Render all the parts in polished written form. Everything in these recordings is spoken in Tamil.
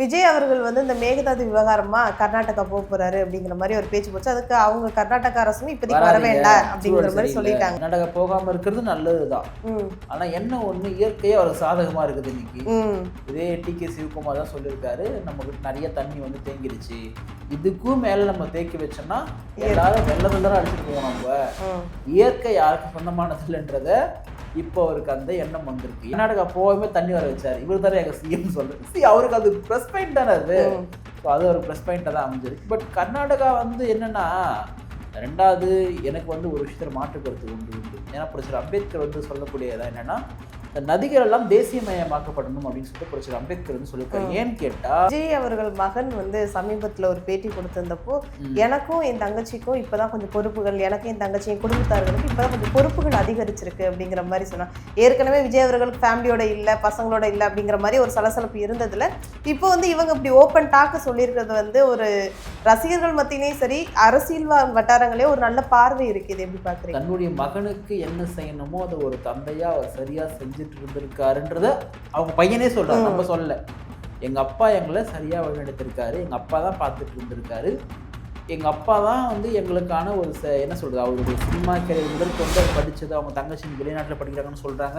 விஜய் அவர்கள் வந்து இந்த மேகதாது விவகாரமா கர்நாடகா போக போறாரு அப்படிங்கிற மாதிரி ஒரு பேச்சு போச்சு. அதுக்கு அவங்க கர்நாடக அரசும் இப்போதைக்கு வர வேண்டாம் அப்படிங்கிற மாதிரி சொல்லிட்டாங்க. கர்நாடகா போகாம இருக்கிறது நல்லதுதான். ஆனா என்ன ஒண்ணு, இயற்கையே அவருக்கு சாதகமா இருக்குது. இன்னைக்கு இதே டிகே சிவகுமார் தான் சொல்லியிருக்காரு, நமக்கு நிறைய தண்ணி வந்து தேங்கிடுச்சு, இதுக்கும் மேல நம்ம தேக்கி வச்சோம்னா எல்லாரும் வெள்ளத்துல அடிச்சுட்டு போவோம். நம்ம இயற்கை யாருக்கு சொந்தமானது இல்லைன்றத இப்போ அவருக்கு அந்த எண்ணம் வந்திருக்கு. கர்நாடகா போகாம தண்ணி வர வச்சாரு. இவர் தானே எங்க சிஎம் சொல்றது. அவருக்கு அது ப்ளஸ் பாயிண்ட் தானே அது. ஸோ அது ஒரு ப்ளஸ் பாயிண்டாக தான் அமைஞ்சிருக்கு. பட் கர்நாடகா வந்து என்னன்னா, ரெண்டாவது எனக்கு வந்து ஒரு விஷயத்தில் மாற்று கருத்து உண்டு. ஏன்னா புரட்சியர் அம்பேத்கர் வந்து சொல்லக்கூடியதான் என்னன்னா, இந்த நதிகள் எல்லாம் தேசியமயமாக்கப்படணும் அப்படின்னு சொல்லிட்டு புரட்சியர் அம்பேத்கர் வந்து சொல்லியிருக்காரு. ஏன்னு கேட்டா, விஜய் அவர்கள் மகன் வந்து சமீபத்தில் ஒரு பேட்டி கொடுத்திருந்தப்போ, எனக்கும் என் தங்கச்சிக்கும் இப்பதான் கொஞ்சம் பொறுப்புகள், எனக்கும் என் தங்கச்சி என் குடும்பத்தார்களுக்கு இப்பதான் கொஞ்சம் பொறுப்புகள் அதிகரிச்சிருக்கு அப்படிங்கிற மாதிரி சொன்னா. ஏற்கனவே விஜய் அவர்கள் ஃபேமிலியோட இல்லை, பசங்களோட இல்லை அப்படிங்கிற மாதிரி ஒரு சலசலப்பு இருந்ததுல இப்போ வந்து இவங்க இப்படி ஓப்பன் டாக்கு சொல்லியிருக்கிறது வந்து ஒரு ரசிகர்கள் மத்தியிலையும் சரி, அரசியல் வட்டாரங்களே ஒரு நல்ல பார்வை இருக்குது. எப்படி பார்க்குறீங்க? தன்னுடைய மகனுக்கு என்ன செய்யணுமோ அதை ஒரு தந்தையா அவர் சரியா செஞ்சுட்டு இருந்திருக்காருன்றத அவங்க பையனே சொல்றாரு, நம்ம சொல்லல. எங்க அப்பா எங்களை சரியா வழிநடத்திருக்காரு, எங்க அப்பா தான் பார்த்துட்டு இருந்திருக்காரு, எங்க அப்பா தான் வந்து எங்களுக்கான ஒரு என்ன சொல்றது, அவருடைய சினிமா கேரியர் முதற்கொண்டு படிச்சது, அவங்க தங்கச்சி வெளிநாட்டில் படிக்கிறாங்கன்னு சொல்றாங்க,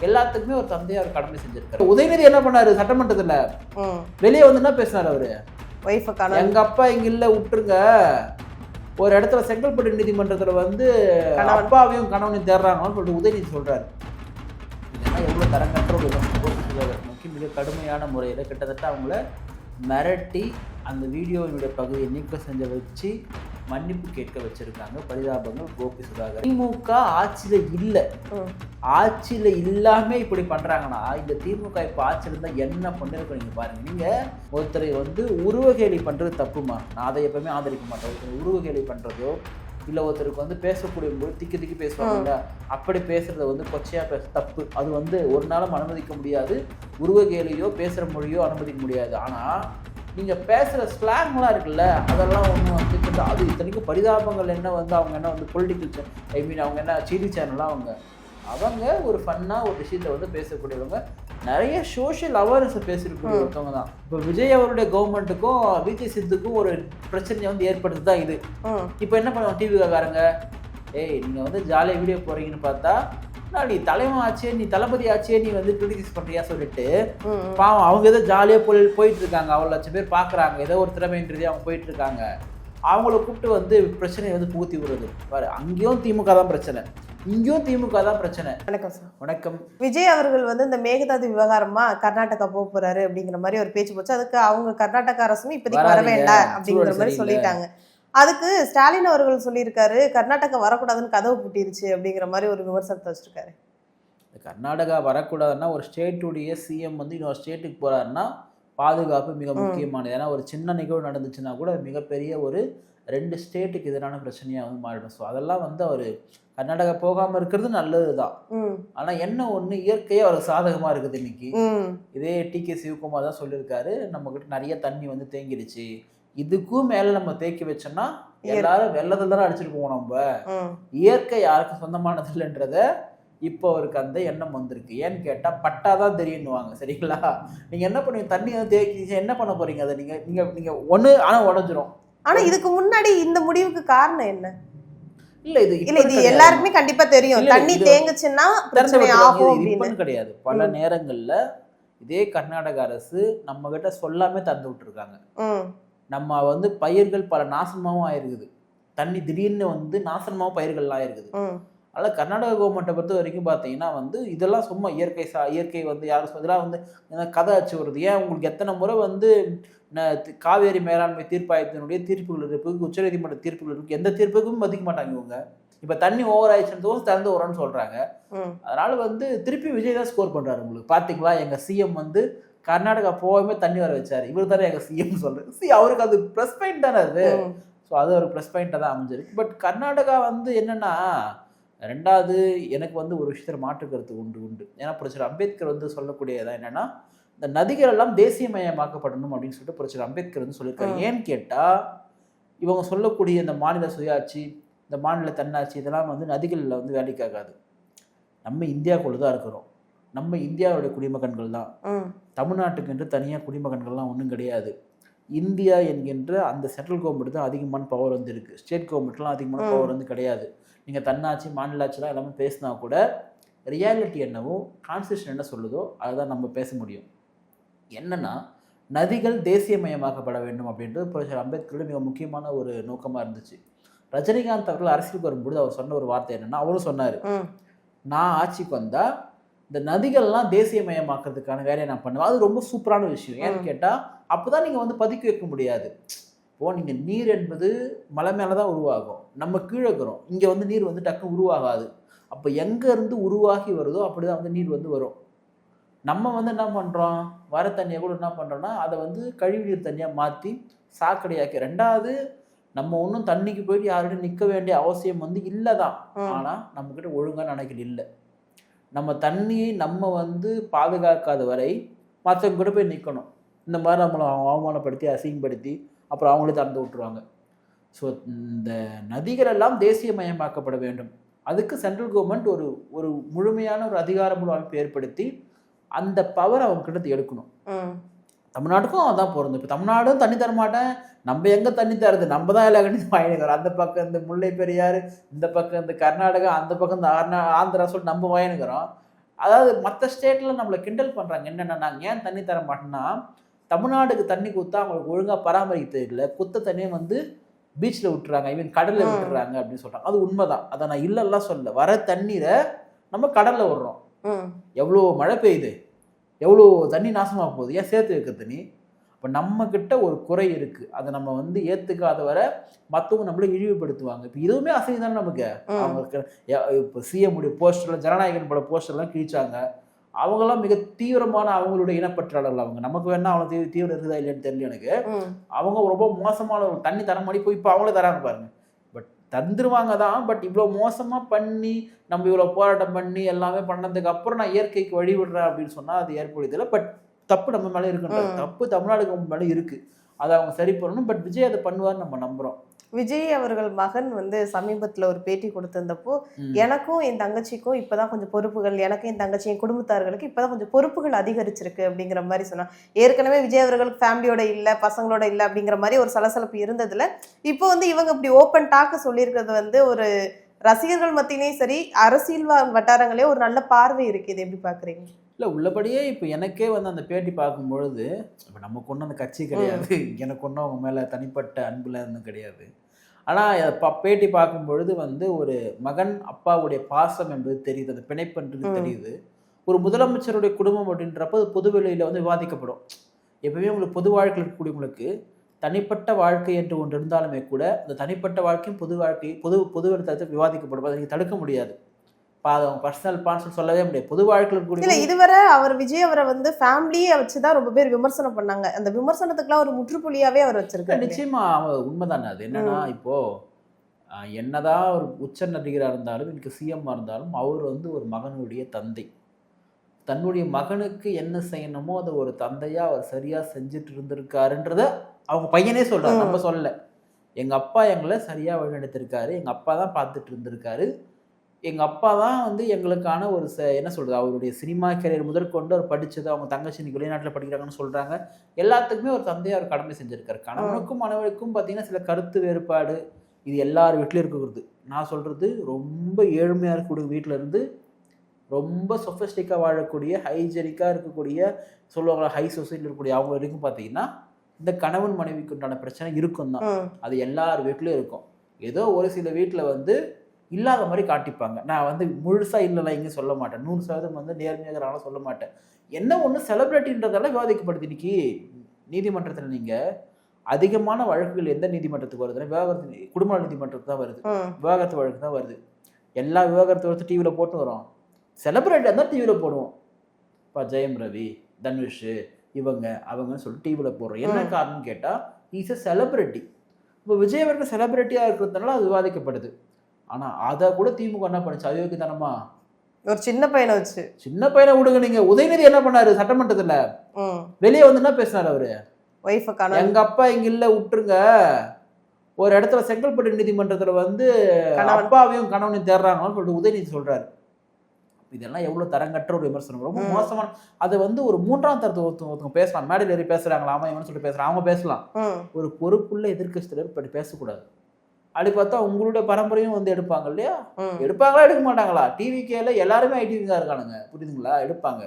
எல்லாத்துக்குமே ஒரு தந்தையா அவர் கடமை செஞ்சிருக்காரு. உதயநிதி என்ன பண்ணாரு, சட்டமன்றத்துல வெளியே வந்து என்ன பேசினார் அவரு, எங்க அப்பா இங்க இல்ல விட்டுருங்க, ஒரு இடத்துல செங்கல்பட்டு நீதிமன்றத்துல வந்து அப்பாவையும் கணவனையும் தேடுறாங்கன்னு சொல்லிட்டு உதயநிதி சொல்றாரு. இதெல்லாம் எவ்வளவு தரங்கற்ற ஒரு நோக்கி மிக கடுமையான முறையில் கிட்டத்தட்ட அவங்கள மிரட்டி அந்த வீடியோவினுடைய பகுதியை நீக்க செஞ்ச வச்சு மன்னிப்பு கேட்க வச்சிருக்காங்க. பரிதாபங்கள் கோபி சுதாகர். திமுக ஆட்சியில இல்லை, ஆட்சியில இல்லாம இப்படி பண்றாங்கன்னா இந்த திமுக இப்ப ஆட்சியில இருந்தா என்ன பண்ணிருக்கோம் நீங்க பாருங்க. நீங்க ஒருத்தரை வந்து உருவகேலி பண்றது தப்புமா, நான் அதை எப்பவுமே ஆதரிக்க மாட்டேன். ஒருத்தர் உருவகேலி பண்றதோ இல்லை ஒருத்தருக்கு வந்து பேசக்கூடிய போது திக்கி பேசுவாங்க, அப்படி பேசுறத வந்து கொச்சையா பேச தப்பு. அது வந்து ஒரு நாளும் அனுமதிக்க முடியாது. உருவகேலியோ பேசுகிற மொழியோ அனுமதிக்க முடியாது. ஆனால் நீங்கள் பேசுகிற ஸ்லாங்லாம் இருக்குல்ல, அதெல்லாம் ஒன்று வந்து அது இத்தனைக்கும் பரிதாபங்கள் என்ன வந்து அவங்க என்ன வந்து பொலிட்டிக்கல் அவங்க என்ன செய்தி சேனல்லாம் அவங்க ஒரு ஃபன்னாக ஒரு விஷயத்தை வந்து பேசக்கூடியவங்க, நிறைய சோஷியல் அவேர்னஸை பேசியிருக்கக்கூடிய ஒருத்தவங்க தான். இப்போ விஜய் அவருடைய கவர்மெண்ட்டுக்கும் விஜய் சித்துக்கும் ஒரு பிரச்சனையை வந்து ஏற்படுத்தி தான் இது. இப்போ என்ன பண்ணுவாங்க டிவிக்காரங்க, ஏய் நீங்கள் வந்து ஜாலியாக வீடியோ போகிறீங்கன்னு பார்த்தா நீ தலைவன் ஆச்சே, நீ தளபதி ஆச்சே, நீ வந்து கிரிட்டிசைஸ் பண்ணுறியா சொல்லிட்டு பாவம் அவங்க ஏதோ ஜாலியாக போயிட்டு இருக்காங்க, அவ்வளோ லட்சம் பேர் பார்க்குறாங்க, ஏதோ ஒரு திறமைன்றதே அவங்க போயிட்டு இருக்காங்க, அவங்கள கூப்பிட்டு வந்து பிரச்சனையை வந்து புகுத்தி விடுறது பாரு. அங்கேயும் திமுக தான் பிரச்சனை, இங்கேயும் திமுக தான் பிரச்சனை. வணக்கம் சார். வணக்கம். விஜய் அவர்கள் வந்து இந்த மேகதாது விவகாரமா கர்நாடகா போக போறாரு அப்படிங்கிற மாதிரி ஒரு பேச்சு போச்சு. அதுக்கு அவங்க கர்நாடக அரசும் இப்போதைக்கு வர வேண்டாம் அப்படிங்கிற மாதிரி சொல்லிட்டாங்க. அதுக்கு ஸ்டாலின் அவர்கள் சொல்லியிருக்காரு, கர்நாடகா வரக்கூடாதுன்னு கதவு பூட்டிருச்சு அப்படிங்கிற மாதிரி ஒரு விமர்சனத்தை வச்சிருக்காரு. கர்நாடகா வரக்கூடாதுன்னா ஒரு ஸ்டேட்டுடைய சிஎம் வந்து இன்னொரு ஸ்டேட்டுக்கு போறாருன்னா பாதுகாப்பு மிக முக்கியமானது. ஏன்னா ஒரு சின்ன நிகழ்வு நடந்துச்சுன்னா கூட மிகப்பெரிய ஒரு 2 ஸ்டேட்டுக்கு எதிரான பிரச்சனையாக வந்து மாறிடும். ஸோ அதெல்லாம் வந்து அவர் கர்நாடகா போகாமல் இருக்கிறது நல்லது தான். ஆனால் என்ன ஒன்று, இயற்கையே அவருக்கு சாதகமாக இருக்குது. இன்னைக்கு இதே டிகே சிவகுமார் தான் சொல்லியிருக்காரு, நம்மக்கிட்ட நிறைய தண்ணி வந்து தேங்கிடுச்சு, இதுக்கும் மேலே நம்ம தேக்கி வச்சோம்னா எல்லாரும் வெள்ளத்தில் தானே அடிச்சுட்டு போவோம். நம்ம இயற்கை யாருக்கு சொந்தமானது இல்லைன்றத இப்போ அவருக்கு அந்த எண்ணம் வந்திருக்கு. ஏன்னு கேட்டால் பட்டாதான் தெரியுன்னுவாங்க, சரிங்களா? நீங்கள் என்ன பண்ணுவீங்க, தண்ணி வந்து தேக்கி என்ன பண்ண போறீங்க, அதை நீங்கள் ஒன்று ஆனால் உடஞ்சிரும். ஆனால் இதுக்கு முன்னாடி இந்த முடிவுக்கு காரணம் என்ன? இல்ல இது எல்லாருக்குமே கண்டிப்பா தெரியும், தண்ணி தேங்குச்சுன்னா பிரச்சனை ஆகும். இப்ப கிடையாது, பல நேரங்கள்ல இதே கர்நாடக அரசு நம்ம கிட்ட சொல்லாமே தந்து விட்டுருக்காங்க. நம்ம வந்து பயிர்கள் பல நாசமாவும் ஆயிருக்குது, தண்ணி திடீர்னு வந்து நாசமாவும் பயிர்கள்லாம் ஆயிருக்குது. அதனால் கர்நாடக கவர்மெண்ட்டை பொறுத்த வரைக்கும் பார்த்தீங்கன்னா வந்து இதெல்லாம் சும்மா இயற்கை வந்து யாரும் இதெல்லாம் வந்து கதை அச்சு வருது. ஏன் உங்களுக்கு எத்தனை முறை வந்து காவேரி மேலாண்மை தீர்ப்பாயத்தினுடைய தீர்ப்புகள் இருக்கு, உச்சநீதிமன்ற தீர்ப்புகள் இருக்கு, எந்த தீர்ப்புக்கும் மதிக்க மாட்டாங்க இவங்க. இப்போ தண்ணி ஓவர் ஆயிடுச்சுன்னு திறந்து வரணும்னு சொல்றாங்க. அதனால வந்து திருப்பி விஜய் தான் ஸ்கோர் பண்றாரு. உங்களுக்கு பார்த்தீங்களா, எங்க சிஎம் வந்து கர்நாடகா போகாம தண்ணி வர வச்சாரு, இவர் தானே எங்க சிஎம் சொல்றது. அவருக்கு அது ப்ளஸ் பாயிண்ட் தானே அது. ஸோ அது ஒரு ப்ளஸ் பாயிண்டாக தான் அமைஞ்சிருக்கு. பட் கர்நாடகா வந்து என்னன்னா, ரெண்டாவது எனக்கு வந்து ஒரு விஷயத்தில் மாற்று கருத்து உண்டு. ஏன்னா புரட்சியர் அம்பேத்கர் வந்து சொல்லக்கூடியதான் என்னன்னா, இந்த நதிகள் எல்லாம் தேசியமயமாக்கப்படணும் அப்படின்னு சொல்லிட்டு புரட்சியர் அம்பேத்கர் வந்து சொல்லியிருக்காரு. ஏன்னு கேட்டால் இவங்க சொல்லக்கூடிய இந்த மாநில சுயாட்சி, இந்த மாநில தன்னாட்சி, இதெல்லாம் வந்து நதிகளில் வந்து வேலைக்காகாது. நம்ம இந்தியாவுக்குள்ள தான் இருக்கிறோம். நம்ம இந்தியாவுடைய குடிமகன்கள் தான். ம் தமிழ்நாட்டுக்கு என்று தனியாக குடிமகன்கள்லாம் ஒன்றும் கிடையாது. இந்தியா என்கின்ற அந்த சென்ட்ரல் கவர்மெண்ட் தான் அதிகமான பவர் வந்து இருக்குது. ஸ்டேட் கவர்மெண்ட்லாம் அதிகமான பவர் வந்து கிடையாது. நீங்கள் தன்னாட்சி மாநிலாட்சிலாம் எல்லாமே பேசினா கூட ரியாலிட்டி என்னவோ கான்ஸ்டியூஷன் என்ன சொல்லுதோ அதுதான் நம்ம பேச முடியும். என்னன்னா நதிகள் தேசியமயமாக்கப்பட வேண்டும் அப்படின்றது புரட்சியாளர் அம்பேத்கரோட மிக முக்கியமான ஒரு நோக்கமாக இருந்துச்சு. ரஜினிகாந்த் அவர்கள் அரசியலுக்கு வரும்போது அவர் சொன்ன ஒரு வார்த்தை என்னன்னா, அவரும் சொன்னார், நான் ஆட்சிக்கு வந்தால் இந்த நதிகள்லாம் தேசியமயமாக்குறதுக்கான வேலையை நான் பண்ணுவேன். அது ரொம்ப சூப்பரான விஷயம். ஏன்னு கேட்டால் அப்போ தான் நீங்கள் வந்து பதுக்கி வைக்க முடியாது. இப்போது நீங்கள் நீர் என்பது மலை மேலே தான் உருவாகும், நம்ம கீழே இருக்கிறோம், இங்கே வந்து நீர் வந்து டக்குன்னு உருவாகாது. அப்போ எங்கேருந்து உருவாகி வருதோ அப்படி தான் வந்து நீர் வந்து வரும். நம்ம வந்து என்ன பண்ணுறோம், வர தண்ணியை கூட என்ன பண்ணுறோன்னா அதை வந்து கழிவுநீர் தண்ணியாக மாற்றி சாக்கடையாக்கி. ரெண்டாவது நம்ம ஒன்றும் தண்ணிக்கு போயிட்டு யார்கிட்டையும் நிற்க வேண்டிய அவசியம் வந்து இல்லை தான். ஆனால் நம்மக்கிட்ட ஒழுங்கான அணைகள் இல்லை. நம்ம தண்ணியை நம்ம வந்து பாதுகாக்காத வரை மற்றவங்க கூட போய் நிற்கணும். இந்த மாதிரி நம்மளை அவமானப்படுத்தி அசிங்கப்படுத்தி அப்புறம் அவங்களே திறந்து விட்டுருவாங்க. ஸோ இந்த நதிகள் எல்லாம் தேசியமயமாக்கப்பட வேண்டும். அதுக்கு சென்ட்ரல் கவர்மெண்ட் ஒரு முழுமையான ஒரு அதிகாரமுள்ள அமைப்பு ஏற்படுத்தி அந்த பவர் அவங்க கிட்ட எடுக்கணும். தமிழ்நாட்டுக்கும் அதான் பொருந்தும். இப்போ தமிழ்நாடும் தண்ணி தரமாட்டேன், நம்ம எங்கே தண்ணி தருது, நம்ம தான் எல்லா கண்ணியும் வாங்கினுக்கிறோம். அந்த பக்கம் இந்த முல்லை பெரியாறு, இந்த பக்கம் இந்த கர்நாடகா, அந்த பக்கம் இந்த ஆந்திரா சொல்லிட்டு நம்ம வாங்கினுக்கிறோம். அதாவது மற்ற ஸ்டேட்டில் நம்மளை கிண்டல் பண்ணுறாங்க. என்னென்னா, நாங்கள் ஏன் தண்ணி தர மாட்டோம்னா, தமிழ்நாடுக்கு தண்ணி கொடுத்தா அவங்களுக்கு ஒழுங்காக பராமரிக்க தெரியல, குத்த தண்ணியை வந்து பீச்சில் விட்டுறாங்க, ஐ மீன் கடலில் விட்டுறாங்க அப்படின்னு சொல்கிறாங்க. அது உண்மைதான், அதை நான் இல்லைல்லாம் சொல்ல. வர தண்ணீரை நம்ம கடலில் விடுறோம். எவ்வளோ மழை பெய்யுது, எவ்வளோ தண்ணி நாசமாக போகுது, ஏன் சேர்த்து வைக்க தண்ணி? இப்போ நம்மக்கிட்ட ஒரு குறை இருக்குது, அதை நம்ம வந்து ஏற்றுக்காத வர மற்றவங்க நம்மளை இழிவுபடுத்துவாங்க. இப்போ இதுவுமே அசைவு தானே நமக்கு. அவங்க இப்போ சிஎம்முடைய போஸ்டர்லாம், ஜனநாயகன் பட போஸ்டர்லாம் கிழிச்சாங்க. அவங்கெல்லாம் மிக தீவிரமான அவங்களுடைய இனப்பற்றாளர்கள். அவங்க நமக்கு வேணா அவங்க தீவிரம் இருக்குதா இல்லைன்னு தெரியல எனக்கு. அவங்க ரொம்ப மோசமான தண்ணி தர மாதிரி போய் இப்போ அவங்களே தராங்க பாருங்க. பட் தந்துருவாங்க தான். பட் இவ்வளோ மோசமாக பண்ணி நம்ம இவ்வளோ போராட்டம் பண்ணி எல்லாமே பண்ணதுக்கு அப்புறம் நான் இயற்கைக்கு வழிவிடுறேன் அப்படின்னு சொன்னால் அது ஏற்படுதில்லை. பட் தப்பு நம்ம மேலே இருக்குன்ற தப்பு தமிழ்நாடு மேலே இருக்குது. அதை அவங்க சரி பண்ணணும். பட் விஜய் அதை பண்ணுவார்னு நம்ம நம்புகிறோம். விஜய் அவர்கள் மகன் வந்து சமீபத்தில் ஒரு பேட்டி கொடுத்திருந்தப்போ, எனக்கும் என் தங்கச்சிக்கும் இப்போதான் கொஞ்சம் பொறுப்புகள், எனக்கும் என் தங்கச்சி என் குடும்பத்தார்களுக்கு இப்போதான் கொஞ்சம் பொறுப்புகள் அதிகரிச்சிருக்கு அப்படிங்கிற மாதிரி சொன்னா. ஏற்கனவே விஜய் அவர்களுக்கு ஃபேமிலியோட இல்லை, பசங்களோட இல்லை அப்படிங்கிற மாதிரி ஒரு சலசலப்பு இருந்ததுல இப்போ வந்து இவங்க இப்படி ஓப்பன் டாக்க சொல்லியிருக்கிறது வந்து ஒரு ரசிகர்கள் மத்தியிலையும் சரி, அரசியல் வட்டாரங்களே ஒரு நல்ல பார்வை இருக்கு. இது எப்படி பாக்குறீங்க? இல்லை, உள்ளபடியே இப்போ எனக்கே வந்து அந்த பேட்டி பார்க்கும்பொழுது, இப்போ நமக்கு ஒன்றும் அந்த கட்சி கிடையாது, எனக்கு ஒன்றும் அவங்க மேலே தனிப்பட்ட அன்புல இருந்தும் கிடையாது. ஆனால் பேட்டி பார்க்கும்பொழுது வந்து ஒரு மகன் அப்பாவுடைய பாசம் என்பது தெரியுது, அந்த பிணைப்புன்றது தெரியுது. ஒரு முதலமைச்சருடைய குடும்பம் அப்படின்றப்போ அது பொது வெளியில் வந்து விவாதிக்கப்படும். எப்பவுமே உங்களுக்கு பொது வாழ்க்கையில் இருக்கக்கூடியவங்களுக்கு தனிப்பட்ட வாழ்க்கை என்று ஒன்று இருந்தாலுமே கூட அந்த தனிப்பட்ட வாழ்க்கையும் பொது வாழ்க்கை பொது இடத்தை விவாதிக்கப்படும். அதை நீங்கள் தடுக்க முடியாது. பர்சனல் பான்ஸ் சொல்லவே முடியாது. பொது வாழ்க்கையில் கூட இதுவரை அவர் விஜய் அவரை வந்து ஃபேமிலியை வச்சுதான் ரொம்ப பேர் விமர்சனம் பண்ணாங்க. அந்த விமர்சனத்துக்குலாம் ஒரு முற்றுப்புள்ளியாவே அவர் வச்சிருக்காரு. நிச்சயமா உண்மைதானே அது. என்னன்னா, இப்போ என்னதான் ஒரு உச்ச நடிகராக இருந்தாலும் எனக்கு சிஎம்மா இருந்தாலும் அவர் வந்து ஒரு மகனுடைய தந்தை. தன்னுடைய மகனுக்கு என்ன செய்யணுமோ அதை ஒரு தந்தையா அவர் சரியா செஞ்சுட்டு இருந்திருக்காருன்றத அவங்க பையனே சொல்றாரு, நம்ம சொல்லல. எங்க அப்பா எங்களை சரியா வழிநடத்திருக்காரு, எங்க அப்பா தான் பார்த்துட்டு இருந்திருக்காரு, எங்க அப்பா தான் வந்து எங்களுக்கான ஒரு என்ன சொல்றது, அவருடைய சினிமா கேரியர் முதற்கொண்டு அவர் படிச்சது, அவங்க தங்கச்சி இன்னைக்கு வெளிநாட்டில் படிக்கிறாங்கன்னு சொல்றாங்க. எல்லாத்துக்குமே ஒரு தந்தையா அவர் கடமை செஞ்சிருக்காரு. கணவனுக்கும் மனைவிக்கும் பார்த்தீங்கன்னா சில கருத்து வேறுபாடு இது எல்லார் வீட்லையும் இருக்கிறது. நான் சொல்றது ரொம்ப ஏழ்மையா இருக்கக்கூடிய வீட்டில இருந்து ரொம்ப சொஃபிஸ்டிக்காக வாழக்கூடிய ஹைஜெனிக்காக இருக்கக்கூடிய சொல்லுவாங்க ஹை சொசைட்டியில் இருக்கக்கூடிய அவங்க வரைக்கும் பார்த்தீங்கன்னா இந்த கணவன் மனைவிக்கு உண்டான பிரச்சனை இருக்கும் தான். அது எல்லார் வீட்லையும் இருக்கும். ஏதோ ஒரு சில வீட்டில் வந்து இல்லாத மாதிரி காட்டிப்பாங்க. நான் வந்து முழுசாக இல்லைனா இங்கே சொல்ல மாட்டேன், 100% வந்து நேர்மையாக சொல்ல மாட்டேன். என்ன ஒன்று செலிபிரிட்டின்றதால விவாதிக்கப்படுது. இன்னைக்கு நீதிமன்றத்தில் நீங்கள் அதிகமான வழக்குகள் எந்த நீதிமன்றத்துக்கு வருதுன்னா விவாகரத்து குடும்ப நீதிமன்றத்துக்கு தான் வருது, விவாகரத்து வழக்கு தான் வருது. எல்லா விவாகரத்து வழக்கு டிவியில் போட்டு வரோம், செலிபிரிட்டியாக இருந்தால் டிவியில் போடுவோம். இப்போ ஜெயம் ரவி, தனுஷ், இவங்க அவங்கன்னு சொல்லிட்டு டிவியில் போடுறோம். என்ன காரணம்னு கேட்டால் இஸ் எ செலிபிரிட்டி. இப்போ விஜய் அவர்கள் செலிபிரிட்டியாக இருக்கிறதுனால அது விவாதிக்கப்படுது. ஆனால் அதை கூட திமுக என்ன பண்ணுச்சு, அயோக்கியத்தனமா ஒரு சின்ன பையனை வச்சு. சின்ன பையனை விடுங்க. நீங்க உதயநிதி என்ன பண்ணாரு சட்டமன்றத்துல, வெளியே வந்து என்ன பேசினாரு அவரு, எங்க அப்பா இங்க இல்ல விட்டுருங்க, ஒரு இடத்துல செங்கல்பட்டு நீதிமன்றத்துல வந்து அப்பாவையும் கணவனையும் தேடுறாங்கன்னு சொல்லிட்டு உதயநிதி சொல்றாரு. இதெல்லாம் எவ்வளவு தரங்கற்ற ஒரு விமர்சனம், ரொம்ப மோசமான. அது வந்து ஒரு மூன்றாம் தரத்து ஒருத்தவங்க பேசலாம், மேடையில் ஏறி பேசுறாங்களாமா இவன்னு சொல்லிட்டு பேசுறாங்க, அவங்க பேசலாம். ஒரு பொறுப்புள்ள எதிர்க்கட்சி தலைவர் இப்படி பேசக்கூடாது. அப்படி பார்த்தா உங்களுடைய பரம்பரையும் வந்து எடுப்பாங்க இல்லையா? எடுப்பாங்களா எடுக்க மாட்டாங்களா? டிவிக்கேல எல்லாருமே ஐடிவி தான் இருக்கானுங்க, புரியுதுங்களா? எடுப்பாங்க.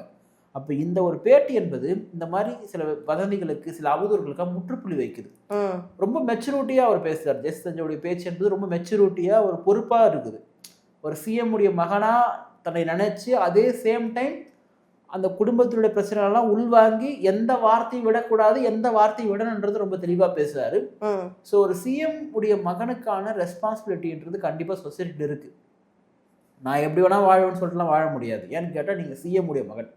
அப்ப இந்த ஒரு பேட்டி என்பது இந்த மாதிரி சில வதந்திகளுக்கு, சில அவதூறுகளுக்கு முற்றுப்புள்ளி வைக்குது. ரொம்ப மெச்சூரிட்டியா அவர் பேசுறாரு. ஜெஸ் சஞ்சயோடைய பேச்சு என்பது ரொம்ப மெச்சூரிட்டியா ஒரு பொறுப்பா இருக்குது. ஒரு சிஎம் உடைய மகனா தன்னை நினைச்சு, அதே சேம் டைம் அந்த குடும்பத்தினுடைய பிரச்சனைலாம் உள்வாங்கி எந்த வார்த்தையை விடக்கூடாது, எந்த வார்த்தையை விடணுன்றது ரொம்ப தெளிவா பேசுறாரு. ஸோ ஒரு சிஎம் உடைய மகனுக்கான ரெஸ்பான்சிபிலிட்டின்றது கண்டிப்பா சொசைட்டில இருக்கு. நான் எப்படி வேணா வாழ்வேன்னு சொல்லிட்டுலாம் வாழ முடியாது. ஏன்னு கேட்டால் நீங்கள் சிஎம் உடைய மகன்,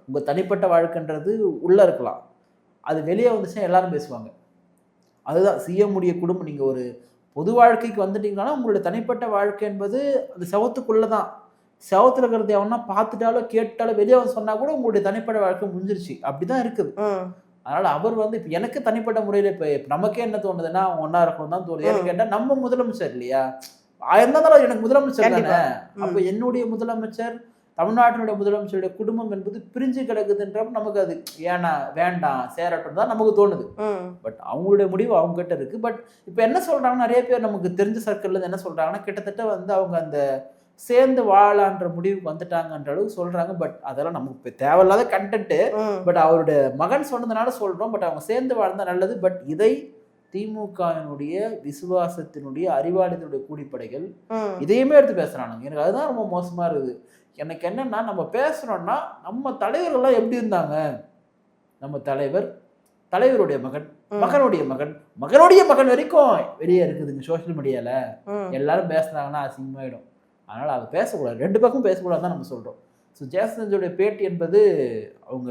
உங்கள் தனிப்பட்ட வாழ்க்கைன்றது உள்ளே இருக்கலாம், அது வெளியே வந்துச்சுன்னா எல்லாரும் பேசுவாங்க. அதுதான் சிஎம் உடைய குடும்பம். நீங்கள் ஒரு பொது வாழ்க்கைக்கு வந்துட்டீங்கன்னா உங்களுடைய தனிப்பட்ட வாழ்க்கை என்பது அது செவத்துக்குள்ளே தான். செவத்தில் இருக்கிறது எவனா பார்த்துட்டாலோ கேட்டாலோ வெளியே வந்து சொன்னால் கூட உங்களுடைய தனிப்பட்ட வாழ்க்கை முடிஞ்சிருச்சு. அப்படி தான் இருக்குது. அதனால் அவர் வந்து இப்போ எனக்கு தனிப்பட்ட முறையில் இப்போ நமக்கே என்ன தோணுதுன்னா அவங்க ஒன்றா இருக்கணும் தான் தோணுது. ஏன்னு கேட்டால் நம்ம முதலமைச்சர் இல்லையா? 1000 தான் எனக்கு முதலமைச்சர் தானே. அப்ப என்னுடைய முதலமைச்சர், தமிழ்நாட்டினுடைய முதலமைச்சருடைய குடும்பம் என்பது பிரிஞ்சு கிடக்குதுன்றப்ப நமக்கு அது ஏன்னா வேண்டாம் சேரட்டும் தான் நமக்கு தோணுது. பட் அவங்களுடைய முடிவு அவங்க கிட்ட இருக்கு. பட் இப்ப என்ன சொல்றாங்கன்னா, நிறைய பேர் நமக்கு தெரிஞ்ச சர்க்கிள்ல இருந்து என்ன சொல்றாங்கன்னா, கிட்டத்தட்ட வந்து அவங்க அந்த சேர்ந்து வாழான்ற முடிவுக்கு வந்துட்டாங்கன்ற அளவுக்கு சொல்றாங்க. பட் அதெல்லாம் நமக்கு தேவையில்லாத கண்டென்ட். பட் அவருடைய மகன் சொன்னதுனால சொல்றோம். பட் அவங்க சேர்ந்து வாழ்ந்தா நல்லது. பட் இதை திமுகவினுடைய விசுவாசத்தினுடைய அறிவாளத்தினுடைய கூலிப்படைகள் இதையுமே எடுத்து பேசுறானுங்க. எனக்கு அதுதான் ரொம்ப மோசமா இருக்குது. எனக்கு என்னன்னா, நம்ம பேசுறோம்னா நம்ம தலைவர்கள்லாம் எப்படி இருந்தாங்க? நம்ம தலைவருடைய மகன், மகனுடைய மகன், மகனுடைய மகன் வரைக்கும் வெளியே இருக்குதுங்க சோசியல் மீடியால. எல்லாரும் பேசுனாங்கன்னா அசிங்கமாயிடும். அதனால அதை பேசக்கூடாது, ரெண்டு பக்கம் பேசக்கூடாது தான் நம்ம சொல்றோம். ஸோ ஜெயசஞ்சோடைய பேட்டி என்பது அவங்க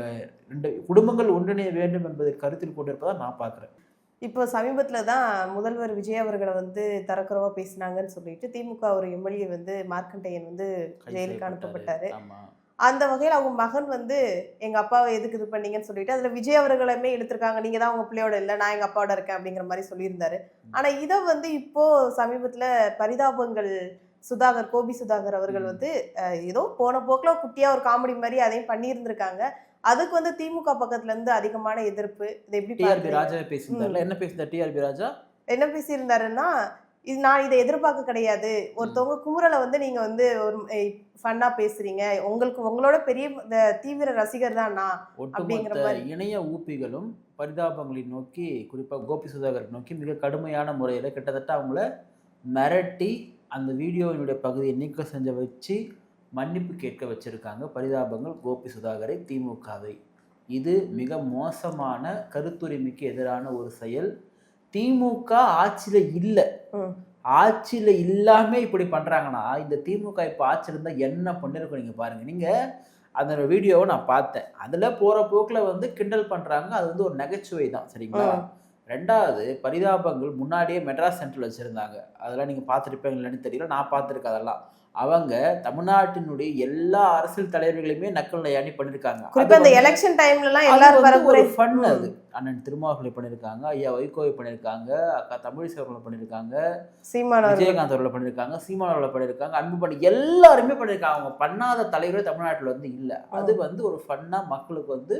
2 குடும்பங்கள் ஒன்றிணைய வேண்டும் என்பதை கருத்தில் கொண்டு இருப்பதா நான் பார்க்குறேன். இப்போ சமீபத்தில் தான் முதல்வர் விஜய் அவர்களை வந்து தரக்குறவா பேசினாங்கன்னு சொல்லிட்டு திமுக ஒரு எம்எல்ஏ வந்து மார்க்கண்டையன் வந்து ஜெயிலுக்கு அனுப்பப்பட்டாரு. அந்த வகையில் அவங்க மகன் வந்து எங்கள் அப்பாவை எதுக்கு இது பண்ணீங்கன்னு சொல்லிட்டு அதில் விஜய் அவர்களுமே எடுத்திருக்காங்க, நீங்கள் தான் உங்கள் பிள்ளையோட இல்லை, நான் எங்கள் அப்பாவோட இருக்கேன் அப்படிங்கிற மாதிரி சொல்லியிருந்தாரு. ஆனால் இதை வந்து இப்போ சமீபத்தில் பரிதாபங்கள் கோபி சுதாகர் அவர்கள் வந்து ஏதோ போன போக்கில் குட்டியாக ஒரு காமெடி மாதிரி அதையும் பண்ணியிருந்திருக்காங்க. அதுக்கு வந்து திமுக பக்கத்துல இருந்து அதிகமான எதிர்ப்பு. இது எப்படி டிஆர்பி ராஜா பேசியிருந்தாருல, என்ன பேசினார் டிஆர்பி ராஜா? என்ன பேசியிருந்தாருன்னா, இது நான் இதை எதிர்பார்க்க கிடையாது, ஒருத்தவங்க குமுறலை வந்து நீங்க வந்து ஒரு ஃபன்னா பேசுறீங்க, உங்களோட பெரிய தீவிர ரசிகர் தான் நான் அப்படிங்கிற மாதிரி இணைய ஊப்பிகளும் பரிதாபங்களை நோக்கி, குறிப்பா கோபி சுதாகர் நோக்கி மிக கடுமையான முறையில கிட்டத்தட்ட அவங்கள மிரட்டி அந்த வீடியோவினுடைய பகுதியை நீக்க செஞ்ச வச்சு மன்னிப்பு கேட்க வச்சிருக்காங்க. பரிதாபங்கள் கோபி சுதாகரை, திமுகவை. இது மிக மோசமான கருத்துரிமைக்கு எதிரான ஒரு செயல். திமுக ஆட்சியில இல்லை, ஆட்சியில இல்லாம இப்படி பண்றாங்கன்னா இந்த திமுக இப்ப ஆட்சியில் இருந்தா என்ன பண்ணிருக்கோம் நீங்க பாருங்க. நீங்க அந்த வீடியோவை நான் பார்த்தேன். அதுல போற போக்குல வந்து கிண்டல் பண்றாங்க. அது வந்து ஒரு நகைச்சுவை தான், சரிங்களா? 2வது பரிதாபங்கள் முன்னாடியே மெட்ராஸ் சென்ட்ரல் வச்சிருந்தாங்க. அதெல்லாம் நீங்க பார்த்துருப்பீங்கன்னு தெரியல, நான் பார்த்துருக்கேன். அதெல்லாம் அவங்க தமிழ்நாட்டினுடைய எல்லா அரசியல் தலைவர்களையுமே நக்கல் நையாண்டி பண்ணிருக்காங்க. அந்த எலெக்ஷன் டைம்லலாம் எல்லாரும் ஒரு ஃபன். அது அண்ணன் திருமாவளவனை பண்ணிருக்காங்க, ஐயா வைகோவை பண்ணிருக்காங்க, அக்கா தமிழிசை அவர்களை பண்ணிருக்காங்க, விஜயகாந்த் அவர்களை பண்ணிருக்காங்க, சீமான் அவர்களை பண்ணிருக்காங்க, அன்பு பண்ணி எல்லாருமே பண்ணிருக்காங்க. அவங்க பண்ணாத தலைவரே தமிழ்நாட்டில் வந்து இல்லை. அது வந்து ஒரு ஃபன்னா மக்களுக்கு வந்து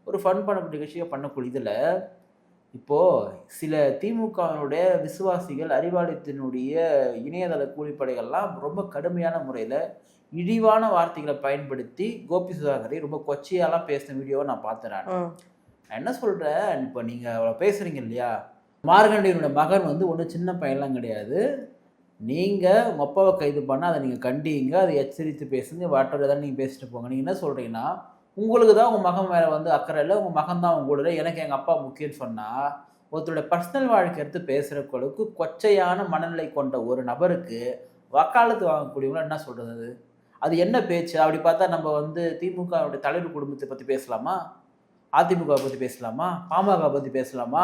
ஒரு ஃபன் பண்ணக்கூடிய விஷயம் பண்ணக்கூடிய இதுல இப்போ சில திமுகவினுடைய விசுவாசிகள், அறிவாலயத்தினுடைய இணையதள கூலிப்படைகள்லாம் ரொம்ப கடுமையான முறையில் இழிவான வார்த்தைகளை பயன்படுத்தி கோபி சுதாகரை ரொம்ப கொச்சையாலாம் பேசின வீடியோவை நான் பார்த்தேன். நான் என்ன சொல்கிறேன், இப்போ நீங்கள் அவ்வளோ பேசுகிறீங்க இல்லையா, மார்கண்டியனுடைய மகன் வந்து ஒன்றும் சின்ன பையன்லாம் கிடையாது. நீங்கள் உங்கள் அப்பாவை கைது பண்ணால் அதை நீங்கள் கண்டிங்க, அதை எச்சரித்து பேசுங்க, வாட்டர் தான் நீங்கள் பேசிட்டு போங்க. நீங்கள் என்ன சொல்கிறீங்கன்னா, உங்களுக்கு தான் உங்கள் மகன் மேலே வந்து அக்கறை இல்லை, உங்கள் மகன் தான் உங்க கூட இல்லை, எனக்கு எங்கள் அப்பா முக்கியம்னு சொன்னால் ஒருத்தருடைய பர்சனல் வாழ்க்கை எடுத்து பேசுகிற அளவுக்கு கொச்சையான மனநிலை கொண்ட ஒரு நபருக்கு வக்காலத்து வாங்கக்கூடியவங்களும் என்ன சொல்கிறது? அது என்ன பேச்சு? அப்படி பார்த்தா நம்ம வந்து திமுகவுடைய தலைவர் குடும்பத்தை பற்றி பேசலாமா, அதிமுக பற்றி பேசலாமா, பாமக பற்றி பேசலாமா,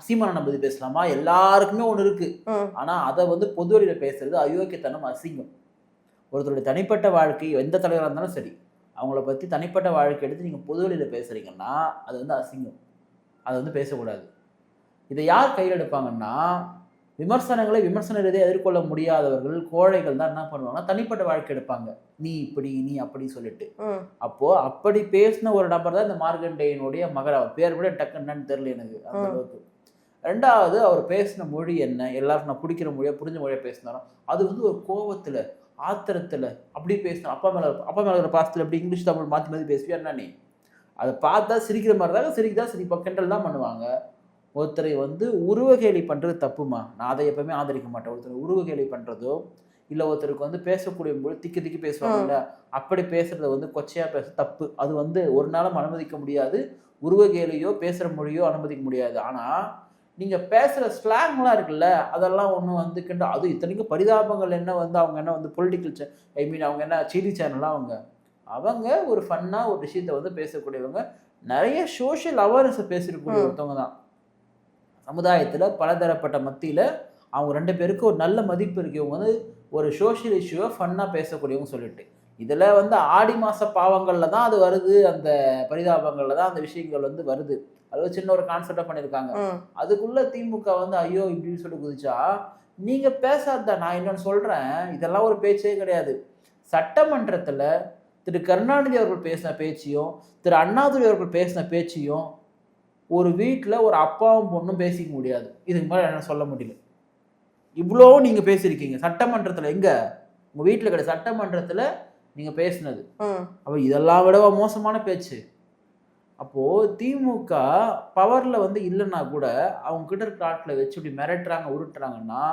சீமானனை பற்றி பேசலாமா? எல்லாருக்குமே ஒன்று இருக்குது. ஆனால் அதை வந்து பொதுவெளியில் பேசுறது அயோக்கியத்தனம், அசிங்கம். ஒருத்தருடைய தனிப்பட்ட வாழ்க்கை எந்த தலைவராக இருந்தாலும் சரி, அவங்கள பற்றி தனிப்பட்ட வாழ்க்கை எடுத்து நீங்கள் பொதுவெளியில் பேசுகிறீங்கன்னா அது வந்து அசிங்கம், அதை வந்து பேசக்கூடாது. இதை யார் கையில் எடுப்பாங்கன்னா, விமர்சனங்களை விமர்சன ரீதியாக எதிர்கொள்ள முடியாதவர்கள், கோழைகள் தான் என்ன பண்ணுவாங்கன்னா தனிப்பட்ட வாழ்க்கை எடுப்பாங்க. நீ இப்படி நீ அப்படி சொல்லிட்டு. அப்போ அப்படி பேசின ஒரு நபர் தான் இந்த மார்க்கண்டேயனுடைய மகன். அவர் பேர் கூட டக்குன்னு தெரியல எனக்கு அந்த அளவுக்கு. ரெண்டாவது, அவர் பேசின மொழி என்ன, எல்லாருக்கும் நான் பிடிக்கிற மொழியா புரிஞ்ச மொழியா பேசினாலும் அது வந்து ஒரு கோவத்துல ஆத்திரத்துல அப்படி பேசினா அப்பா மேல இருக்கிற பாசத்துல அப்படி இங்கிலீஷ் தமிழ் மாற்றி மாற்றி பேசுவியா என்ன நீ? அதை பார்த்தா சிரிக்கிற மாதிரி தான் சிரிப்பா, கிண்டல் தான் பண்ணுவாங்க. ஒருத்தரை வந்து உருவகேலி பண்ணுறது தப்புமா, நான் அதை எப்பவுமே ஆதரிக்க மாட்டேன். ஒருத்தர் உருவகேலி பண்ணுறதோ இல்லை ஒருத்தருக்கு வந்து பேசக்கூடிய போது திக்கி பேசுவாங்கல்ல, அப்படி பேசுறத வந்து கொச்சையா பேச தப்பு. அது வந்து ஒரு நாளும் அனுமதிக்க முடியாது. உருவகேலியோ பேசுகிற மொழியோ அனுமதிக்க முடியாது. ஆனால் நீங்கள் பேசுகிற ஸ்லாங்லாம் இருக்குல்ல, அதெல்லாம் ஒன்றும் வந்து கிண்டல். அது இத்தனைக்கும் பரிதாபங்கள் என்ன வந்து அவங்க என்ன வந்து பொலிட்டிக்கல் அவங்க என்ன செய்தி சேனல்லாம் அவங்க ஒரு ஃபன்னாக ஒரு விஷயத்தை வந்து பேசக்கூடியவங்க, நிறைய சோஷியல் அவேர்னஸை பேசிருக்கக்கூடிய ஒருத்தவங்க தான். சமுதாயத்தில் பலதரப்பட்ட மத்தியில் அவங்க 2 பேருக்கு ஒரு நல்ல மதிப்பு இருக்கு. இவங்க வந்து ஒரு சோஷியல் இஷ்யூவை ஃபன்னாக பேசக்கூடியவங்க சொல்லிட்டு, இதில் வந்து ஆடி மாத பாவங்களில் தான் அது வருது, அந்த பரிதாபங்களில் தான் அந்த விஷயங்கள் வந்து வருது. அது சின்ன ஒரு கான்செப்டாக பண்ணியிருக்காங்க. அதுக்குள்ளே திமுக வந்து ஐயோ இப்படின்னு சொல்லி குதிச்சா, நீங்கள் பேசாதான். நான் இன்னொன்று சொல்கிறேன், இதெல்லாம் ஒரு பேச்சே கிடையாது. சட்டமன்றத்தில் திரு கருணாநிதி அவர்கள் பேசின பேச்சையும் திரு அண்ணாதுரை அவர்கள் பேசின பேச்சையும் ஒரு வீட்டில் ஒரு அப்பாவும் பொண்ணும் பேசிக்க முடியாது. இதுக்கு மேலே என்ன சொல்ல முடியல. இவ்வளோ நீங்கள் பேசியிருக்கீங்க சட்டமன்றத்தில், எங்கே உங்கள் வீட்டில் கிடையாது, சட்டமன்றத்தில் நீங்கள் பேசினது. அப்போ இதெல்லாம் விடவா மோசமான பேச்சு? அப்போது திமுக பவரில் வந்து இல்லைன்னா கூட அவங்க கிட்ட இருக்கிற ஆட்களை வச்சு இப்படி மிரட்டுறாங்க உருட்டுறாங்கன்னா,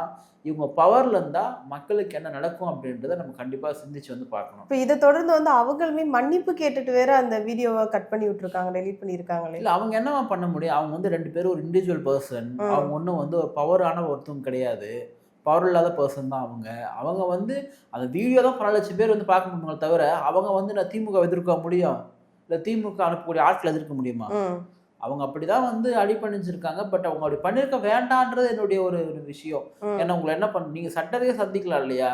இவங்க பவரில் இருந்தால் மக்களுக்கு என்ன நடக்கும் அப்படின்றத நம்ம கண்டிப்பாக சிந்திச்சு வந்து பார்க்கணும். இப்போ இதை தொடர்ந்து வந்து அவங்களுமே மன்னிப்பு கேட்டுட்டு வேற அந்த வீடியோவை கட் பண்ணி விட்டுருக்காங்க, டெலீட் பண்ணியிருக்காங்களே. இல்லை, அவங்க என்னவா பண்ண முடியும்? அவங்க வந்து 2 பேரும் ஒரு இண்டிவிஜுவல் பர்சன். அவங்க ஒன்றும் வந்து ஒரு பவரான ஒருத்தவங்க கிடையாது, பவர் இல்லாத பர்சன் தான் அவங்க வந்து அந்த வீடியோ தான் பல லட்சம் பேர் வந்து பார்க்க முடியுங்களே தவிர அவங்க வந்து நான் திமுக எதிர்க்க முடியும், இல்லை திமுக அனுப்பக்கூடிய ஆட்களை எதிர்க்க முடியுமா? அவங்க அப்படிதான் வந்து அடிப்பணிஞ்சிருக்காங்க. பட் அவங்க அப்படி பண்ணிருக்க வேண்டான்றது என்னுடைய ஒரு விஷயம். ஏன்னா உங்களை என்ன பண்ண, நீங்க சட்டத்தையே சந்திக்கலாம் இல்லையா?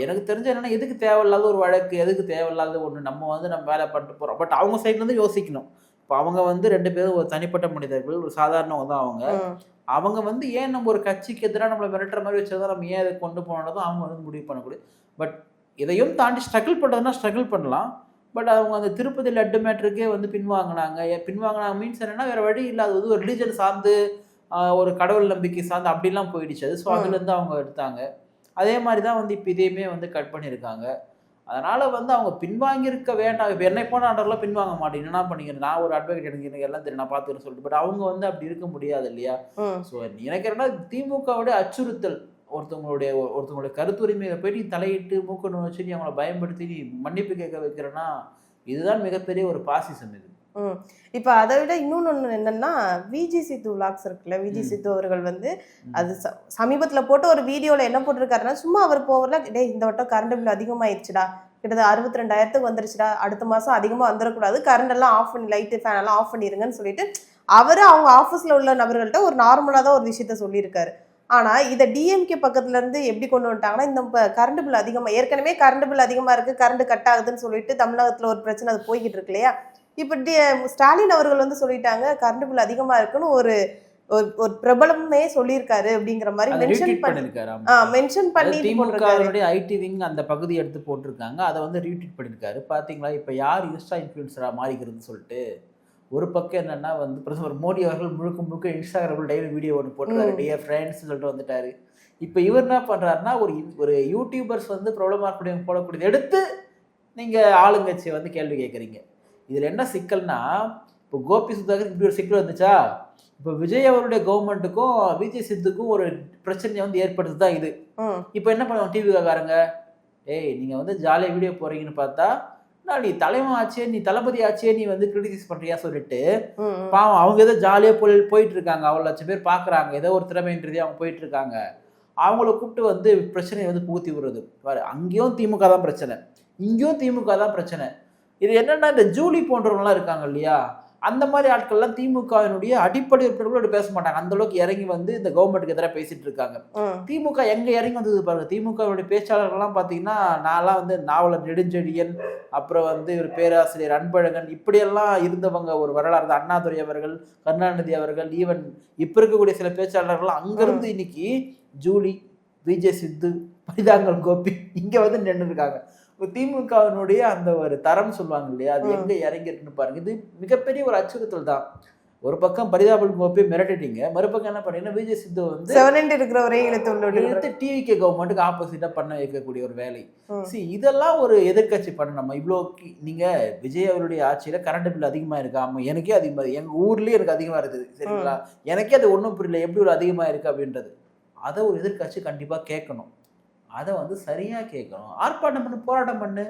எனக்கு தெரிஞ்ச என்னன்னா, எதுக்கு தேவையில்லாத ஒரு வழக்கு, எதுக்கு தேவையில்லாத ஒன்று, நம்ம வந்து நம்ம வேலை பண்ணிட்டு போறோம். பட் அவங்க சைட்ல இருந்து யோசிக்கணும். இப்போ அவங்க வந்து 2 பேரும் ஒரு தனிப்பட்ட மனிதர்கள், ஒரு சாதாரணவங்க தான். அவங்க வந்து ஏன் நம்ம ஒரு கட்சிக்கு எதிராக நம்மளை மிரட்டுற மாதிரி வச்சதான் நம்ம ஏன் அதை கொண்டு போனதும் அவங்க வந்து முடிவு பண்ணக்கூடிய. பட் இதையும் தாண்டி ஸ்ட்ரகிள் பண்ணுறதுனா ஸ்ட்ரகிள் பண்ணலாம். பட் அவங்க அந்த திருப்பதி லட்டு மேட்ருக்கே வந்து பின்வாங்கினாங்க மீன்ஸ் என்னன்னா, வேறு வழி இல்லை. அது வந்து ஒரு ரிலீஜன் சார்ந்து, ஒரு கடவுள் நம்பிக்கை சார்ந்து அப்படிலாம் போயிடுச்சு அது. ஸோ அதுலேருந்து அவங்க எடுத்தாங்க. அதே மாதிரி தான் வந்து இப்போ இதையுமே வந்து கட் பண்ணியிருக்காங்க. அதனால் வந்து அவங்க பின்வாங்கியிருக்க வேண்டாம். இப்போ என்னை போன ஆண்டர்லாம் பின்வாங்க மாட்டேன், என்ன பண்ணிக்கிறேன், நான் ஒரு அட்வொகேட், எனக்கு எல்லாம் தெரியும், நான் பார்த்துக்கிறேன்னு சொல்லிட்டு. பட் அவங்க வந்து அப்படி இருக்க முடியாது இல்லையா? ஸோ எனக்கு என்னன்னா, திமுகவுடைய அச்சுறுத்தல், ஒருத்தவங்களுடைய கருத்துரிமையை போய் நீ தலையிட்டு மூக்கணும் வச்சு நீ அவங்கள பயன்படுத்தி நீ மன்னிப்பு கேட்க வைக்கிறேன்னா, இதுதான் மிகப்பெரிய ஒரு பாசிசம் இது. இப்போ அதை விட இன்னொன்று என்னன்னா, விஜி சித்து விளாக்ஸ் இருக்குல்ல, விஜி சித்து அவர்கள் வந்து அது சமீபத்தில் போட்ட ஒரு வீடியோவில் என்ன போட்டிருக்காருன்னா, சும்மா அவர் போகல, டே இந்த வட்டம் கரண்ட் பில் அதிகமாகிடுச்சுடா, கிட்டத்தட்ட 62,000 வந்துருச்சுடா, அடுத்த மாதம் அதிகமாக வந்துடக்கூடாது, கரண்ட் எல்லாம் ஆஃப் பண்ணி, லைட்டு ஃபேன் எல்லாம் ஆஃப் பண்ணிடுங்கன்னு சொல்லிட்டு அவங்க ஆஃபீஸில் உள்ள நபர்கள்ட்ட ஒரு நார்மலாக தான் ஒரு விஷயத்த சொல்லியிருக்காரு. ஆனால் இதை டிஎம்கே பக்கத்துலேருந்து எப்படி கொண்டு வந்துட்டாங்கன்னா, இந்த கரண்ட் பில் அதிகமாக, ஏற்கனவே கரண்ட் பில் அதிகமாக இருக்குது, கரண்ட் கட் ஆகுதுன்னு சொல்லிட்டு தமிழகத்தில் ஒரு பிரச்சனை அது போய்கிட்டு இருக்கு இல்லையா? இப்போ ஸ்டாலின் அவர்கள் வந்து சொல்லிட்டாங்க கரண்ட் பில் அதிகமாக இருக்குன்னு ஒரு பிரபலமே சொல்லியிருக்காரு அப்படிங்கிற மாதிரி மென்ஷன் பண்ணி திமுகவுடைய ஐடி விங் அந்த பகுதி எடுத்து போட்டிருக்காங்க. அதை வந்து ரீட்வீட் பண்ணியிருக்காரு. பார்த்தீங்களா இப்போ யார் இன்ஸ்டா இன்ஃப்ளூயன்சராக மாறிக்கிறதுன்னு சொல்லிட்டு. ஒரு பக்கம் என்னன்னா வந்து பிரதமர் மோடி அவர்கள் முழுக்க இன்ஸ்டாகிராமில் டெய்லி வீடியோ ஒன்று போட்டுருக்காரு, டியர் ஃப்ரெண்ட்ஸ் சொல்லிட்டு வந்துட்டாரு. இப்போ இவர் என்ன பண்ணுறாருன்னா, ஒரு யூடியூபர்ஸ் வந்து ப்ராப்ளமாக போடக்கூடியது எடுத்து நீங்கள் ஆளுங்கட்சியை வந்து கேள்வி கேட்குறீங்க. இதில் என்ன சிக்கல்னா, இப்போ கோபி சுதாகர் இப்படி ஒரு சிக்கல் வந்துச்சா, இப்போ விஜய் அவருடைய கவர்மெண்ட்டுக்கும் விஜய் சித்துக்கும் ஒரு பிரச்சனையை வந்து ஏற்படுத்து தான் இது. இப்போ என்ன பண்ணுவாங்க டிவிக்காரங்க, நீங்கள் வந்து ஜாலியாக வீடியோ போகிறீங்கன்னு பார்த்தா, நீ தலைமை ஆச்சே, நீ தளபதி ஆச்சே, நீ வந்து கிரிட்டிசைஸ் பண்றியா சொல்லிட்டு பாவம் அவங்க ஏதோ ஜாலியாக போயிட்டு இருக்காங்க, அவ்வளோ லட்சம் பேர் பார்க்குறாங்க, ஏதோ ஒரு திறமைன்றதே அவங்க போயிட்டு இருக்காங்க. அவங்கள கூப்பிட்டு வந்து பிரச்சனையை வந்து பூத்தி விடுறது. அங்கேயும் திமுக தான் பிரச்சனை, இங்கேயும் திமுக தான் பிரச்சனை. இது என்னன்னா, இந்த ஜூலி போன்றவங்களாம் இருக்காங்க இல்லையா, அந்த மாதிரி ஆட்கள்லாம் திமுகவினுடைய அடிப்படை உறுப்பினர்களோட பேச மாட்டாங்க. அந்த அளவுக்கு இறங்கி வந்து இந்த கவர்மெண்ட்டுக்கு எதிராக பேசிட்டு இருக்காங்க. திமுக எங்க இறங்கி வந்தது பாருங்க. திமுகவுடைய பேச்சாளர்கள்லாம் பார்த்தீங்கன்னா, நான்லாம் வந்து நாவலர் நெடுஞ்செழியன், அப்புறம் வந்து இவர் பேராசிரியர் அன்பழகன், இப்படியெல்லாம் இருந்தவங்க ஒரு வரலாறு தான். அண்ணாதுரை அவர்கள், கருணாநிதி அவர்கள், ஈவன் இப்ப இருக்கக்கூடிய சில பேச்சாளர்கள் அங்கிருந்து இன்னைக்கு ஜூலி, விஜய் சித்து, பரிதாங்கல் கோபி இங்க வந்து நின்று இருக்காங்க. திமுகவினுடைய அந்த ஒரு தரம் சொல்லுவாங்க இல்லையா, அது எங்க இறங்கிருக்குன்னு பாருங்க. இது மிகப்பெரிய ஒரு அச்சுறுத்தல் தான். ஒரு பக்கம் பரிதாபல் கோப்பை மிரட்டிட்டீங்க, மறுபக்கம் என்ன பண்ணீங்கன்னா விஜய் சித்து வந்து செவனண்ட் இருக்கிறவரே இழுத்து டிவிகே கவர்மெண்ட்டுக்கு ஆப்போசிட்டா பண்ண வைக்கக்கூடிய ஒரு வேலை. இதெல்லாம் ஒரு எதிர்கட்சி பண்ணணும். இவ்வளோ நீங்க விஜய் அவருடைய ஆட்சியில கரண்ட் பில் அதிகமா இருக்கா? ஆமா, எனக்கே அதிகமா, எங்க ஊர்லயே எனக்கு அதிகமா இருக்குது, சரிங்களா? எனக்கே அது ஒன்றும் புரியல, எப்படி ஒரு அதிகமா இருக்கு அப்படின்றது. அதை ஒரு எதிர்கட்சி கண்டிப்பா கேட்கணும். அதை வந்து சரியா கேட்கணும். ஆர்ப்பாட்டம் பண்ணு, போராட்டம் பண்ணு.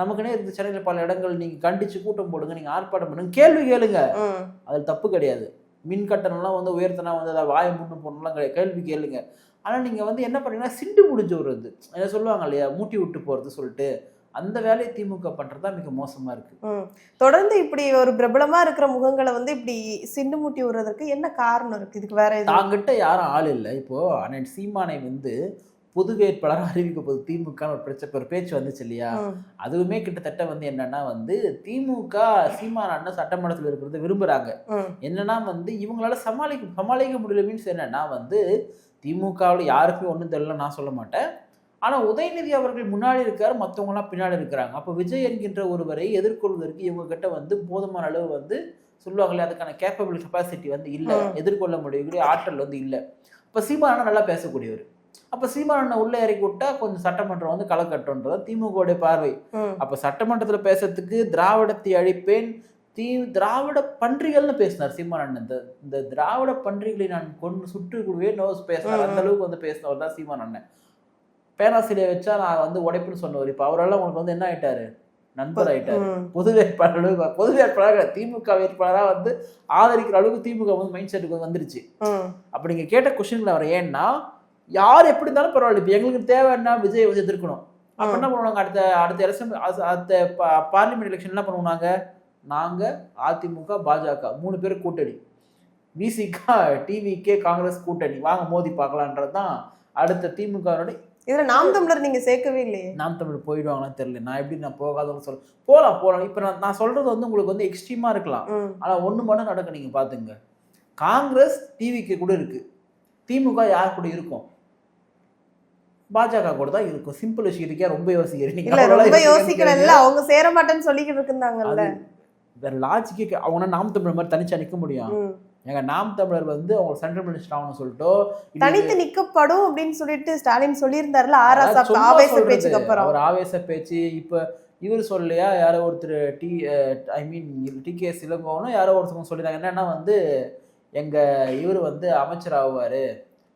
நமக்குன்னே இருக்கு சென்னையில் பல இடங்கள், நீங்க கண்டிச்சு கூட்டம் போடுங்க, நீங்க ஆர்ப்பாட்டம் பண்ணுங்க, கேள்வி கேளுங்க, அதில் தப்பு கிடையாது. மின் கட்டணம்லாம் வந்து உயர்த்தினா வந்து அதை வாயை முன்னு போடணும்லாம் கிடையாது, கேள்வி கேளுங்க. ஆனால் நீங்க வந்து என்ன பண்ணீங்கன்னா சிண்டு முடிஞ்சு வருது, என்ன சொல்லுவாங்க இல்லையா, மூட்டி விட்டு போறது சொல்லிட்டு, அந்த வேலையை திமுக பண்றது தான் மிக மோசமா இருக்கு. தொடர்ந்து இப்படி ஒரு பிரபலமா இருக்கிற முகங்களை வந்து இப்படி சிண்டு மூட்டி விடுறதுக்கு என்ன காரணம் இருக்கு? இதுக்கு வேற தாங்கிட்ட யாரும் ஆள் இல்லை. இப்போ அண்ணன் சீமானை வந்து பொது வேட்பாளராக அறிவிக்க போது திமுக ஒரு பேச்சு வந்துச்சு இல்லையா, அதுவுமே கிட்டத்தட்ட வந்து என்னன்னா வந்து திமுக சீமான் அண்ணன் சட்டமன்றத்தில் இருக்கிறத விரும்புறாங்க. என்னன்னா வந்து இவங்களால சமாளிக்க முடியல. மீன்ஸ் என்னன்னா வந்து திமுகவில் யாருக்குமே ஒன்றும் தெரியல நான் சொல்ல மாட்டேன். ஆனால் உதயநிதி அவர்கள் முன்னாடி இருக்காரு, மற்றவங்கலாம் பின்னாடி இருக்கிறாங்க. அப்போ விஜய் என்கின்ற ஒருவரை எதிர்கொள்வதற்கு இவங்க கிட்ட வந்து போதுமான அளவு வந்து சொல்லுவாங்களே, அதுக்கான கேப்பபிள் கெப்பாசிட்டி வந்து இல்லை, எதிர்கொள்ள முடியக்கூடிய ஆற்றல் வந்து இல்லை. இப்போ சீமான் அண்ணன் நல்லா பேசக்கூடியவர். அப்ப சீமான் உள்ள இறக்கி விட்டா கொஞ்சம் சட்டமன்றம் வந்து களை கட்டும்ன்றது திமுகவுடைய பார்வை. அப்ப சட்டமன்றத்துல பேசுறதுக்கு திராவிடத்தை அழிப்பேன், திராவிட பன்றிகள்னு பேசினார் சீமான் அண்ணன். இந்த திராவிட பன்றிகளை நான் கொண்டு சுற்றுக்குழுவே நோஸ் பேசினார். அந்த அளவுக்கு வந்து பேசினவர் தான் சீமான் அண்ணன். பேராசிரியை வச்சா நான் வந்து உடைப்புன்னு சொன்னவர். இப்ப அவரெல்லாம் உங்களுக்கு வந்து என்ன ஆயிட்டாரு, நண்பர் ஆயிட்டாரு. பொது வேட்பாளர் திமுக வேட்பாளராக வந்து ஆதரிக்கிற அளவுக்கு திமுக வந்து மைண்ட் செட்டுக்கு வந்துருச்சு. அப்ப நீங்க கேட்ட கொஸ்டின்ல அவர் ஏன்னா, யார் எப்படி இருந்தாலும் பரவாயில்ல, இப்போ எங்களுக்கு தேவைன்னா விஜய் வந்து எதிர்க்கணும். அப்போ என்ன பண்ணுவாங்க, அடுத்த பார்லிமெண்ட் எலெக்ஷன் என்ன பண்ணுவாங்க, நாங்க அதிமுக பாஜக 3 பேர் கூட்டணி, விசிகா டிவிகே காங்கிரஸ் கூட்டணி, வாங்க மோதி பார்க்கலான்றது தான் அடுத்த திமுக. இதுல நாம் தமிழர் நீங்க சேர்க்கவே இல்லையே. நாம் தமிழர் போயிடுவாங்களான்னு தெரியல. நான் எப்படி நான் போகாதவங்க சொல்ல போகலாம். இப்போ நான் சொல்றது வந்து உங்களுக்கு வந்து எக்ஸ்ட்ரீமா இருக்கலாம், ஆனா ஒண்ணு மட்டும் நடக்க நீங்க பாத்துங்க. காங்கிரஸ் டிவிகே கூட இருக்கு, திமுக யார் கூட இருக்கும், பாஜக கூட தான் இருக்கும். சிம்பிள் விஷயத்துக்கே ரொம்ப யோசிக்கிறீங்க. ரொம்ப யோசிக்கல, அவங்க சேர மாட்டேன்னு சொல்லிக்கிட்டு இருந்தாங்கல்ல. வேற லாஜிக்கே அவங்க நாம் தமிழர் மாதிரி தனிச்சா நிக்க முடியும்? எங்க நாம் தமிழர் வந்து அவங்க சென்ட்ரல் மினிஸ்டர் ஆகணும்னு சொல்லிட்டு தனித்து நிக்கப்படும் அப்படின்னு சொல்லிட்டு ஸ்டாலின் சொல்லியிருந்தாருல ஆவேச பேச்சுக்கு அப்புறம். அவர் ஆவேச பேச்சு. இப்ப இவர் சொல்லையா, யாரோ ஒருத்தர் டிகேஎஸ் இளங்கோவனும் யாரோ ஒருத்தவங்க சொல்லிடுறாங்க என்னன்னா வந்து எங்க இவர் வந்து அமைச்சர் ஆகுவாரு,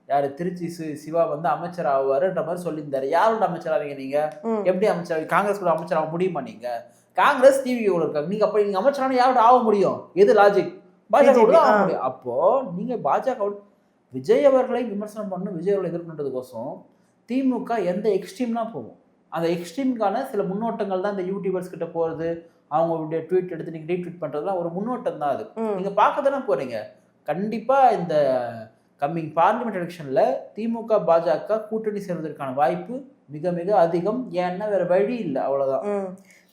யாரு திருச்சி சிவா வந்து அமைச்சர் ஆகுவாருன்ற மாதிரி சொல்லியிருந்தாரு. யாரோட அமைச்சர் ஆவீங்க நீங்க? எப்படி அமைச்சர்? காங்கிரஸ் கூட அமைச்சர் ஆக முடியுமா? நீங்க காங்கிரஸ் டிவி கூட இருக்காங்க, நீங்க அப்ப நீங்க அமைச்சரான யாரோட ஆக முடியும்? எது லாஜிக்? பாஜக ஆக முடியும். அப்போ நீங்க பாஜக விஜய் அவர்களை விமர்சனம் பண்ணணும், விஜய் அவர்களை எதிர்கொண்டதுக்கோசம் திமுக எந்த எக்ஸ்ட்ரீம்லாம் போகும். அந்த எக்ஸ்ட்ரீமுக்கான சில முன்னோட்டங்கள் தான் இந்த யூடியூபர்ஸ் கிட்ட போறது, அவங்களுடைய ட்வீட் எடுத்து நீங்க ரீட்வீட் பண்றதுலாம் ஒரு முன்னோட்டம் தான். அது நீங்க பார்க்க தானே போறீங்க. கண்டிப்பா இந்த கம்மிங் பார்லிமெண்ட் எலெக்ஷன்ல திமுக பாஜக கூட்டணி சேர்வதற்கான வாய்ப்பு மிக மிக அதிகம். ஏன்னா வேற வழி இல்லை, அவ்வளவுதான்.